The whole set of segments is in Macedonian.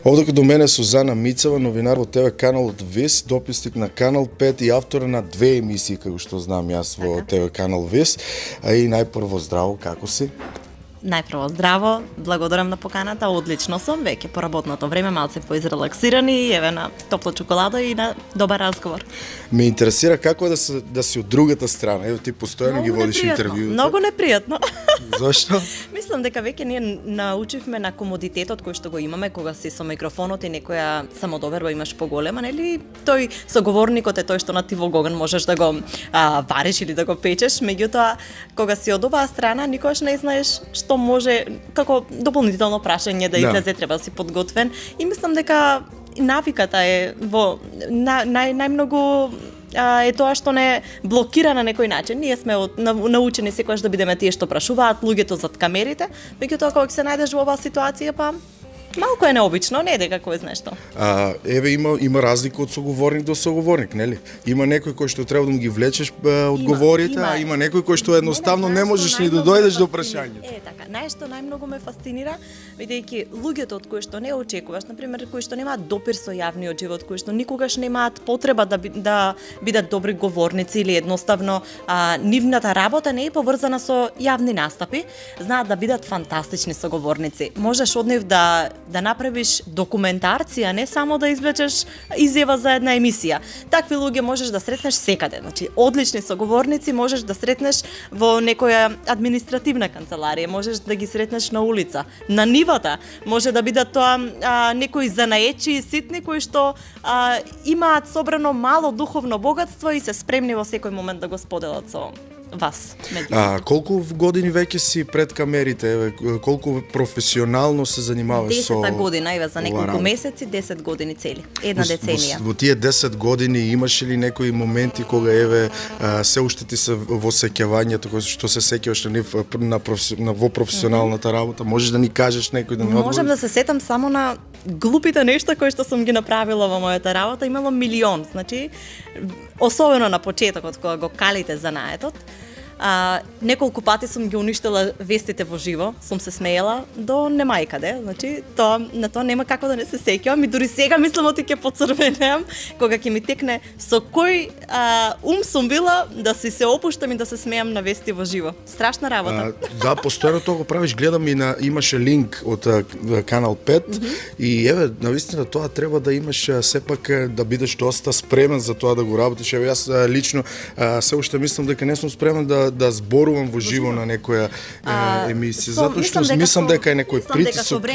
Овде до мене Сузана Мицева, новинар во ТВ каналот ВЕС, дописник на Канал 5 и автор на 2 емисии, како што знам јас во ТВ канал ВЕС. И најпрво здраво, како си? Најпрво здраво, благодарам на поканата, одлично сум, веќе по работното време, малце поизрелаксирани, еве на топла чоколада и на добар разговор. Ме интересира како е да си од другата страна, еве ти постојано ги водиш интервјуите. Многу непријатно. Зошто? Мислам дека веќе ние научивме на комодитетот кој што го имаме кога си со микрофонот и некоја самодоверба имаш поголема, нели? Тој соговорникот е тој што на ти во гоган можеш да го вариш или да го печеш, меѓутоа кога си од оваа страна никогаш не знаеш што може како дополнително прашање да излезе, треба да си подготвен и мислам дека навиката е во најмногу е тоа што не блокира на некој начин. Ние сме научени секогаш да бидеме тие што прашуваат луѓето зад камерите, меѓутоа кога се најдеш во оваа ситуација, па малку е необично, не е дека кој знае што. Еве има разлика од соговорник до соговорник, нели? Има некој кој што треба да му ги влечеш одговорите, а има некој кој што едноставно не можеш ни да дојдеш до прашањето. Така, најшто најмногу ме фасцинира, бидејќи луѓето од кои што не очекуваш, например, кои што немаат допир со јавниот живот, кои што никогаш немаат потреба да бидат добри говорници или едноставно нивната работа не е поврзана со јавни настапи, знаат да бидат фантастични соговорници. Можеш од нив да направиш документарција, не само да извлечеш изјава за една емисија. Такви луѓе можеш да сретнеш секаде. Значи, одлични соговорници можеш да сретнеш во некоја административна канцеларија, можеш да ги сретнеш на улица, на нивата. Може да бидат тоа некои занаечи ситни кои што имаат собрано мало духовно богатство и се спремни во секој момент да го споделат со вас. Колку години веќе си пред камерите? Колку професионално се занимаваш со 10 година, еве за неколку месеци, 10 години цели. Една деценија. Во тие 10 години имаш ли некои моменти кога еве се уште ти се во сеќавањето што се сеќаваш во професионалната работа? Можеш да ни кажеш некој да ни одговори? Можам да се сетам само на глупите нешта кои што сум ги направила во мојата работа, имало милион. Значи, особено на почетокот кога го калите занаетот, неколку пати сум ги уништила вестите во живо, сум се смеела до немајкаде. Значи, на тоа нема како да не се сеќавам и дури сега мислам оти ќе поцрвенеам кога ќе ми текне со кој сум била да си се опуштам и да се смеам на вести во живо. Страшна работа. Да, постојано тоа го правиш, гледам и имаше линк од Канал 5 и еве, навистина тоа треба да имаш сепак да бидеш доста спремен за тоа да го работиш. Еве јас лично се уште мислам дека не сум спремен да зборувам во живо на некоја емисија, затоа што мислам дека е некој притисок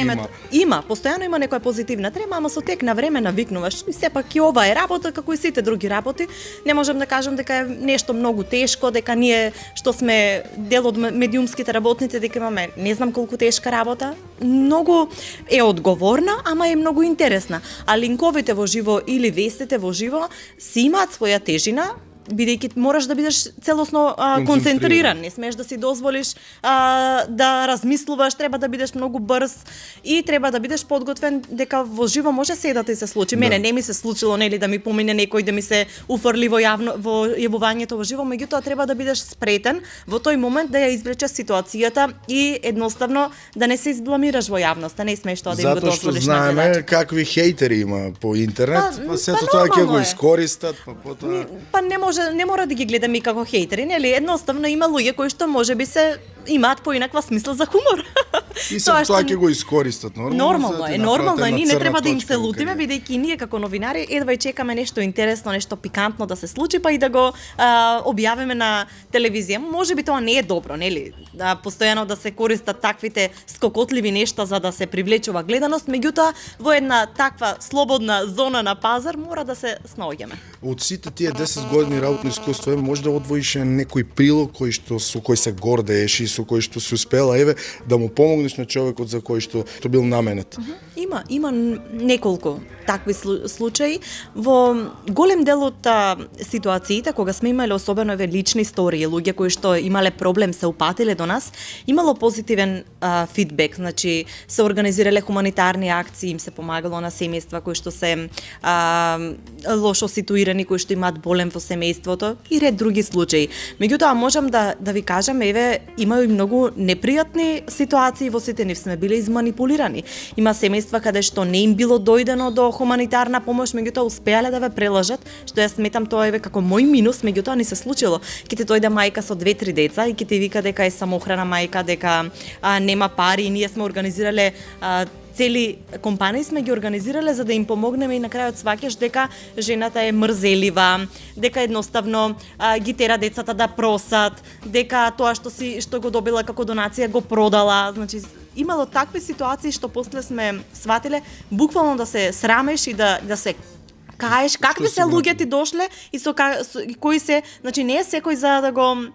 има, постојано има некоја позитивна трема, ама со тек на време навикнуваш. И сепак и ова е работа како и сите други работи. Не можам да кажам дека е нешто многу тешко, дека ние што сме дел од медиумските работници дека имаме не знам колку тешка работа. Многу е одговорна, ама е многу интересна. А линковите во живо или вестите во живо си имаат своја тежина, бидејќи мораш да бидеш целосно концентриран, не смееш да си дозволиш да размислуваш, треба да бидеш многу брз и треба да бидеш подготвен дека во живо може се да ти се случи. Мене не ми се случило нели да ми помине некој да ми се уфрли во јавувањето во живо, меѓутоа треба да бидеш спретен во тој момент да ја извлечеш ситуацијата и едноставно да не се избламираш во јавноста, не смееш тоа да им го дозволиш на гледачите. Затоа што знаеме какви хейтери има по интернет, па сето тоа ќе го искористат, па потоа не мора да ги гледаме и како хейтери, нели? Едноставно има луѓе кои што можеби се имаат поинаква смисла за хумор. И тоа ќе го искористат, нормално е, ние не треба да им се лутиме, бидејќи ние како новинари едва и чекаме нешто интересно, нешто пикантно да се случи, па и да го објавиме на телевизија. Можеби тоа не е добро, нели? Постојано да се користат таквите скокотливи нешта за да се привлечува гледаност, меѓутоа во една таква слободна зона на пазар мора да се снаоѓаме. Од сите тие 10 години работно искуство, може да одвоиш некој прилог со кој се гордееш и со кој што се успела, еве, да му помогнеш на човекот за кој што бил наменет? Има неколку такви случаи. Во голем дел од ситуациите, кога сме имале особено лични истории, луѓе кои што имале проблем се упатиле до нас, имало позитивен фидбек, значи се организирале хуманитарни акции, им се помагало на семејства кои што се лошо ситуирани, кои што имаат болем во семејството и ред други случаи. Меѓутоа можам да ви кажам, еве, има и многу непријатни ситуации во сите нив сме биле изманипулирани. Има семејства каде што не им било дојдено до хуманитарна помош, меѓутоа успеале да ве прелажат, што јас сметам тоа е како мој минус, меѓутоа ни се случило. Ке ти дојде мајка со 2-3 деца и ке ти вика дека е самоохрана мајка, дека нема пари и ние сме организирале цели компании сме ги организирале за да им помогнеме и на крајот сваќаш дека жената е мрзелива, дека едноставно ги тера децата да просат, дека тоа што го добила како донација го продала, значи имало такви ситуации што после сме сватиле буквално да се срамеш и да се каеш какви се луѓе ти дошле и кои се, значи не е секој за да го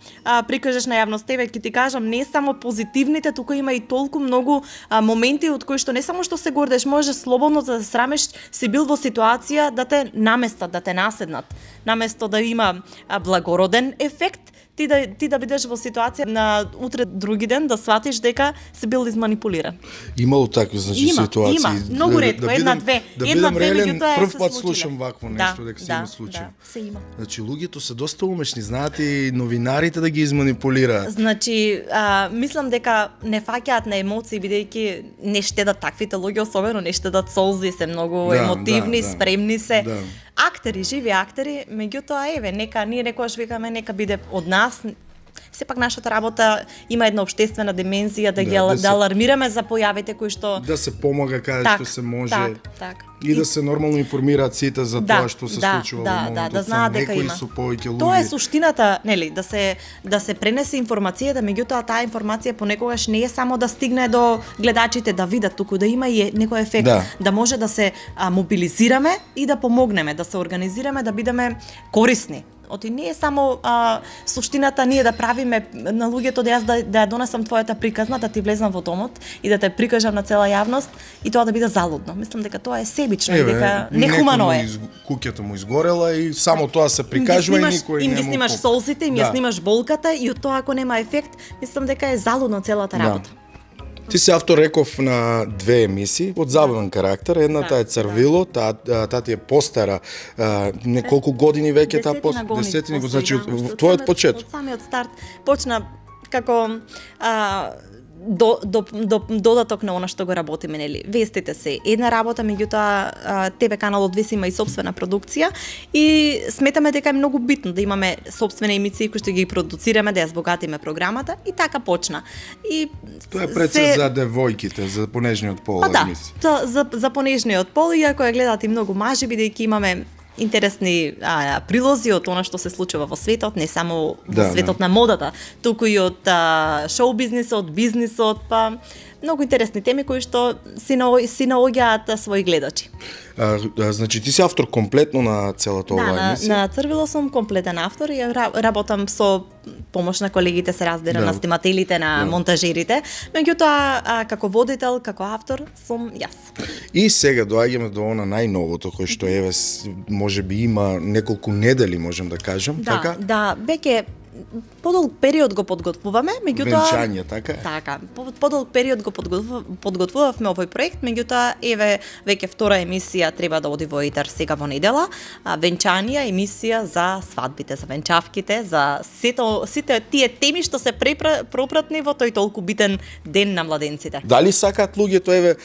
прикажеш на јавност. Тебе ќе ти кажам, не само позитивните, туку има и толку многу моменти од кои што не само што се гордеш, може слободно да се срамеш, си бил во ситуација да те наместат, да те наседнат. Наместо да има благороден ефект, ти да бидеш во ситуација на утре други ден да сватиш дека си бил изманипулиран. Имало такви ситуации. Има, многу ретко, една-две меѓутоа прв пат слушам вакво нешто дека се има случаи. Да, се има. Значи луѓето се доста умешни, знаат и новинарите да ги изманипулираат. Значи, мислам дека не фаќаат на емоции бидејќи не штедат таквите луѓе, особено не штедат солзи, се многу емотивни, спремни се. Да. Актери, живи актери, меѓутоа еве, нека ние некогаш викаме нека биде од нас. Сепак нашата работа има една општествена димензија да алармираме за појавите кои што да се помага каде што се може. Так. И да се нормално информираат сите за тоа што се случува во моментот. Да знаат дека има. Луѓе. Тоа е суштината, нели, да се пренесе информацијата, меѓутоа таа информација понекогаш не е само да стигне до гледачите да видат, туку да има и некој ефект, да може да се мобилизираме и да помогнеме, да се организираме, да бидеме корисни. Оти не е само суштината ние да правиме на луѓето да јас да ја донесам твојата приказна, да ти влезам во домот и да те прикажам на цела јавност и тоа да биде залудно. Мислам дека тоа е себично и дека нехумано е. Куќата му изгорела и само тоа се прикажува и никој не му. Им ги снимаш солзите, им ја снимаш болката и од тоа ако нема ефект, мислам дека е залудно целата работа. Ти си автор, реков, на 2 емисии од забавен карактер. Едната е Црвило, таа ти е постара, неколку години веќе таа десетина години, значи твојот почеток. Од самиот старт почна како додаток на она што го работиме, нели. Вестите се една работа, меѓутоа ТВ каналот Вест има и сопствена продукција и сметаме дека е многу битно да имаме сопствени емисии кои што ги продуцираме, да ја збогатиме програмата и така почна. И тоа е пред за девојките, за понежниот пол емисија. Да, за понежниот пол, иако ја гледаат и многу мажи, бидејќи имаме интересни прилози од она што се случува во светот, не само во светот на модата, туку и од шоу бизнисот, бизнисот, па многу интересни теми кои што си наоѓаат своји гледачи. Значи ти си автор комплетно на целата оваа емисија? На Црвило сум комплетен автор и работам со помош на колегите, се разбира, на снимателите, на монтажерите, меѓутоа како водител, како автор сум јас. И сега доаѓаме до она најновото кој што еве можеби има неколку недели, можем да кажам, така? Да, веќе подолг период го подготвуваме, меѓутоа венчање, така е? Така, подолг период го подготвувавме овој проект, меѓутоа еве веќе втора емисија треба да оди во етер сега во недела, венчанија емисија за свадбите, за венчавките, за сите тие теми што се пропратни во тој толку битен ден на младенците. Дали сакаат луѓето еве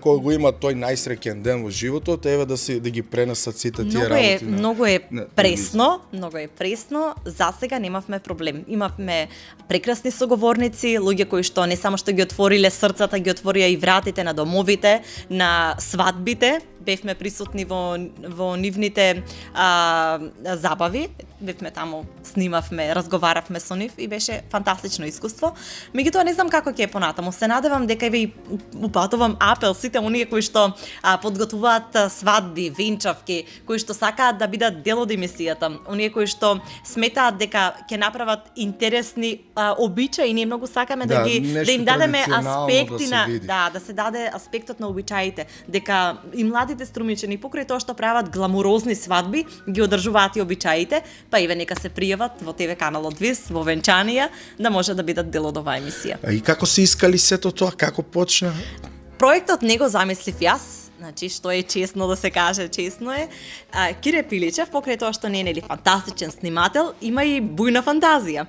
кога го имаат тој најсреќен ден во животот, еве да ги пренесат сите тие работи? Многу е пресно, засега немавме проблем. Имавме прекрасни соговорници, луѓе кои што не само што ги отвориле срцата, ги отворија и вратите на домовите, на свадбите. Бевме присутни во нивните забави, бевме таму, снимавме, разговаравме со нив и беше фантастично искуство. Меѓутоа не знам како ќе е понатаму. Се надевам дека ви упатувам апел сите оние кои што подготвуваат свадби, венчавки, кои што сакаат да бидат дел од емисијата, оние кои што сметаат дека ќе направат интересни обичаи, ние многу сакаме да им дадеме аспекти да се даде аспектот на обичаите, дека и младите струмичени покрај тоа што прават гламурозни свадби, ги одржуваат и обичаите, па еве нека се пријават во ТВ каналот Виз, во венчанија, да може да бидат дел од оваа емисија. И како се искали сето тоа, како почна? Проектот не го замислив јас, Значи, што е честно да се каже, честно е. Кире Пиличев, покрај тоа што не е нели фантастичен снимател, има и бујна фантазија.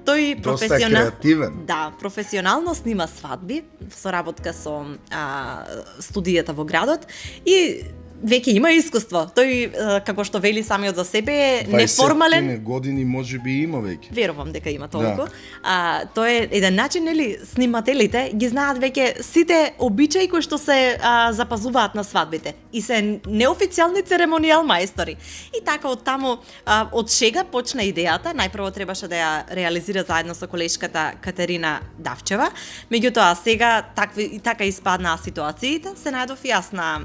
Тој креативен. Да, професионално снима свадби, со работка со студијата во градот и веќе има искуство. Тој, како што вели самиот за себе, е неформален. 20 години можеби има веќе. Верувам дека има толку. Да. Тој е еден начин, нели, снимателите ги знаат веќе сите обичаи кои што се запазуваат на свадбите. И се неофицијални церемонијал мајстори. И така од таму, од шега почна идејата. Најпрво требаше да ја реализира заедно со колешката Катерина Давчева. Меѓутоа, сега така испаднаа ситуациите, се најдов јас на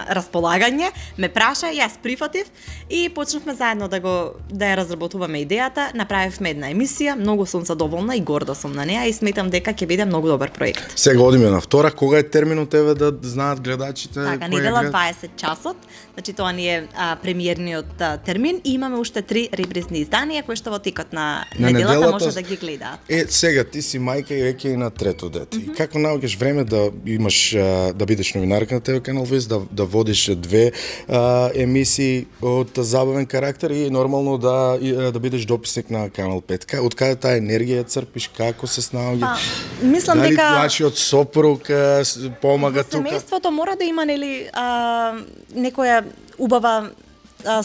располагање, ме праша, јас прифатив и почнавме заедно да ја разработуваме идејата, направивме една емисија, многу сум задоволна и горда сум на неа и сметам дека ќе биде многу добар проект. Сега одиме на втора, кога е терминот еве да знаат гледачите? Така, недела 20 часот, значи тоа ни е премиерниот термин и имаме уште 3 репризни изданија кои што во текот на неделата може да ги гледаат. Сега ти си мајка и веќе и на трето дете. Како наоѓаш време да имаш да бидеш новинарка на ТВ Канал Вест, да водиш 2 емисии од забавен карактер и нормално да бидеш дописник на Канал 5. Од каде таа енергија црпиш, како се снаоѓаш? Мислам дека вашиот сопруг помага тука? Семејството мора да има нели некоја убава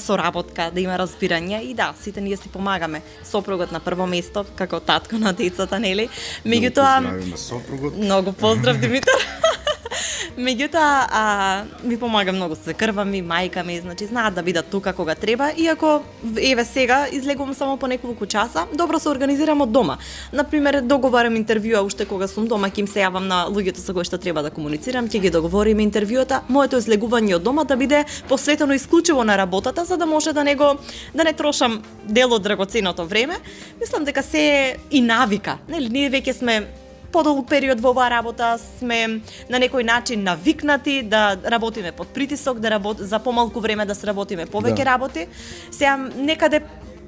соработка, да има разбирање и да, сите ние си помагаме. Сопругот на прво место, како татко на децата, нели? Меѓутоа, многу поздрав Димитар. Меѓутоа, ми помага многу се крва ми, мајка ми, значи знаат да бидат тука кога треба, иако еве сега излегувам само по неколку часа, добро се организирам од дома. Например, договарам интервјуа уште кога сум дома, ќе им се јавам на луѓето со кои што треба да комуницирам, ќе ги договориме интервјуата, моето излегување од дома да биде посветено исклучиво на работата, за да може да не трошам дел од драгоценото време. Мислам дека се е и навика, нели, ние веќе сме подолг период во оваа работа, сме на некој начин навикнати да работиме под притисок, за помалку време да се работиме повеќе работи. Сега некаде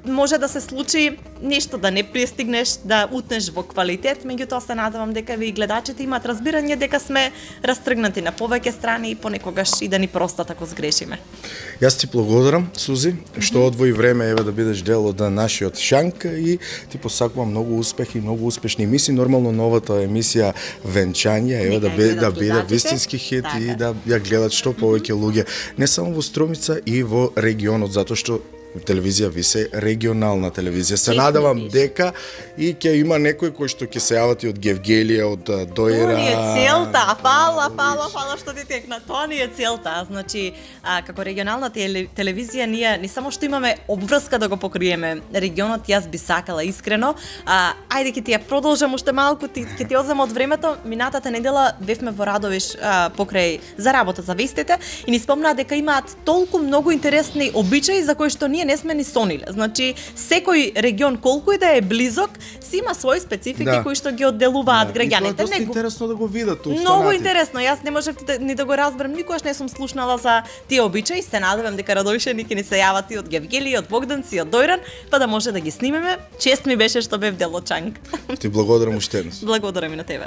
може да се случи нешто да не пристигнеш, да утнеш во квалитет, меѓутоа се надевам дека ви гледачите имаат разбирање дека сме растргнати на повеќе страни и понекогаш и да ни простат ако сгрешиме. Јас ти благодарам, Сузи, што одвои време еве да бидеш дел од нашиот шанк и ти посакувам многу успехи, многу успешни емисии. Нормално новата емисија Венчање еве да биде вистински хит и да ја гледат што повеќе луѓе, не само во Струмица и во регионот, затоа што телевизија ви се регионална телевизија. Се надевам дека и ќе има некој кој што ќе се јават и од Гевгелија, од Дојра. Тоа ни е целта. Фала што ти текна. Тоа ни е целта. Значи, како регионална телевизија ние не само што имаме обврска да го покриеме регионот, јас би сакала искрено. Ајде ќе ти ја продолжам уште малку, ќе ти одзем од времето. Минатата недела бевме во Радовиш покрај за работа за вестите и ни спомнаа дека имаат толку многу интересни обичаи за кои што ние не сме ни сониле. Значи, секој регион колку и да е близок, си има своји специфики кои што ги одделуваат граѓаните. Тоа е доста интересно да го видат останатите. Многу интересно. Јас не можев ни да го разберам, никогаш не сум слушнала за тие обичаи. Се надевам дека Радојшани ќе ни се јават и од Гевгели, од Богданци, од Дојран, па да може да ги снимеме. Чест ми беше што бев дел од Чанг. Ти благодарам уште еднаш. Благодарам и на тебе.